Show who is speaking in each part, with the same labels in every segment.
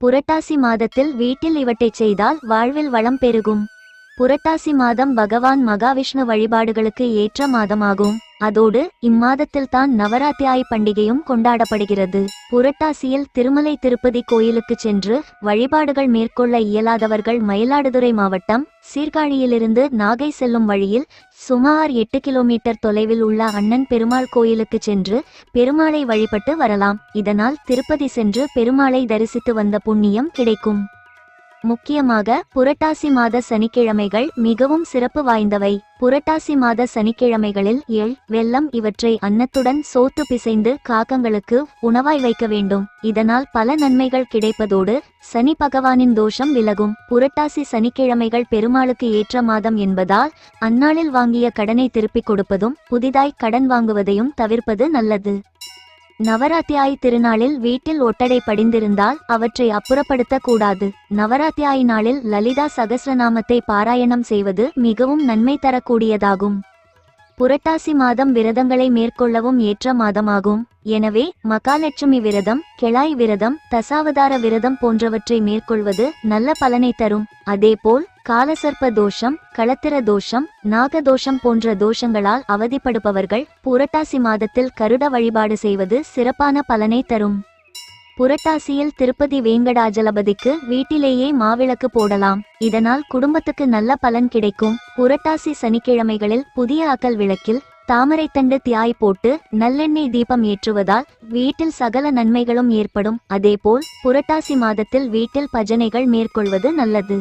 Speaker 1: புரட்டாசி மாதத்தில் வீட்டில் இவற்றைச் செய்தால் வாழ்வில் வளம் பெருகும். புரட்டாசி மாதம் பகவான் மகாவிஷ்ணு வழிபாடுகளுக்கு ஏற்ற மாதமாகும். அதோடு இம்மாதத்தில்தான் நவராத்திரி பண்டிகையும் கொண்டாடப்படுகிறது. புரட்டாசியில் திருமலை திருப்பதி கோயிலுக்கு சென்று வழிபாடுகள் மேற்கொள்ள இயலாதவர்கள் மயிலாடுதுறை மாவட்டம் சீர்காழியிலிருந்து நாகை செல்லும் வழியில் சுமார் 8 கிலோமீட்டர் தொலைவில் உள்ள அண்ணன் பெருமாள் கோயிலுக்கு சென்று பெருமாளை வழிபட்டு வரலாம். இதனால் திருப்பதி சென்று பெருமாளை தரிசித்து வந்த புண்ணியம் கிடைக்கும். முக்கியமாக புரட்டாசி மாத சனிக்கிழமைகள் மிகவும் சிறப்பு வாய்ந்தவை. புரட்டாசி மாத சனிக்கிழமைகளில் எள், வெல்லம் இவற்றை அன்னத்துடன் சோத்து பிசைந்து காகங்களுக்கு உணவாய் வைக்க வேண்டும். இதனால் பல நன்மைகள் கிடைப்பதோடு சனி பகவானின் தோஷம் விலகும். புரட்டாசி சனிக்கிழமைகள் பெருமாளுக்கு ஏற்ற மாதம் என்பதால் அந்நாளில் வாங்கிய கடனை திருப்பிக் கொடுப்பதும் புதிதாய் கடன் வாங்குவதையும் தவிர்ப்பது நல்லது. நவராத்திரி திருநாளில் வீட்டில் ஒட்டடை படிந்திருந்தால் அவற்றை அப்புறப்படுத்த கூடாது. நவராத்திரி நாளில் லலிதா சகஸ்ரநாமத்தை பாராயணம் செய்வது மிகவும் நன்மை தரக்கூடியதாகும். புரட்டாசி மாதம் விரதங்களை மேற்கொள்ளவும் ஏற்ற மாதமாகும். எனவே மகாலட்சுமி விரதம், கெளாய் விரதம், தசாவதார விரதம் போன்றவற்றை மேற்கொள்வது நல்ல பலனை தரும். அதேபோல் காலசர்ப்ப தோஷம், களத்திர தோஷம், நாகதோஷம் போன்ற தோஷங்களால் அவதிப்படுபவர்கள் புரட்டாசி மாதத்தில் கருட வழிபாடு செய்வது சிறப்பான பலனை தரும். புரட்டாசியில் திருப்பதி வேங்கடாஜலபதிக்கு வீட்டிலேயே மாவிளக்கு போடலாம். இதனால் குடும்பத்துக்கு நல்ல பலன் கிடைக்கும். புரட்டாசி சனிக்கிழமைகளில் புதிய அகல் விளக்கில் தாமரைத்தண்டு தியாய் போட்டு நல்லெண்ணெய் தீபம் ஏற்றுவதால் வீட்டில் சகல நன்மைகளும் ஏற்படும். அதேபோல் புரட்டாசி மாதத்தில் வீட்டில் பஜனைகள் மேற்கொள்வது நல்லது.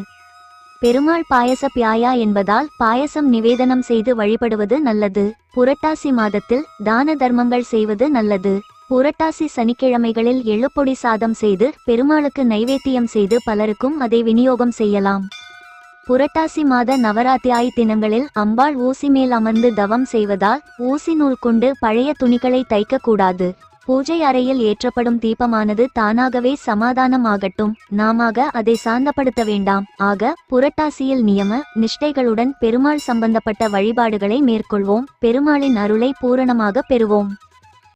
Speaker 1: பெருமாள் பாயச பியாயா என்பதால் பாயசம் நிவேதனம் செய்து வழிபடுவது நல்லது. புரட்டாசி மாதத்தில் தான தர்மங்கள் செய்வது நல்லது. புரட்டாசி சனிக்கிழமைகளில் எள்ளுப்பொடி சாதம் செய்து பெருமாளுக்கு நைவேத்தியம் செய்து பலருக்கும் அதை விநியோகம் செய்யலாம். புரட்டாசி மாத நவராத்திரி தினங்களில் அம்பாள் ஊசி மேல் அமர்ந்து தவம் செய்வதால் ஊசி நூல் கொண்டு பழைய துணிகளை தைக்கக்கூடாது. பூஜை அறையில் ஏற்றப்படும் தீபமானது தானாகவே சமாதானமாகட்டும், நாமாக அதை சாந்தப்படுத்த வேண்டாம். ஆக புரட்டாசியில் நியம நிஷ்டைகளுடன் பெருமாள் சம்பந்தப்பட்ட வழிபாடுகளை மேற்கொள்வோம். பெருமாளின் அருளை பூரணமாக பெறுவோம்.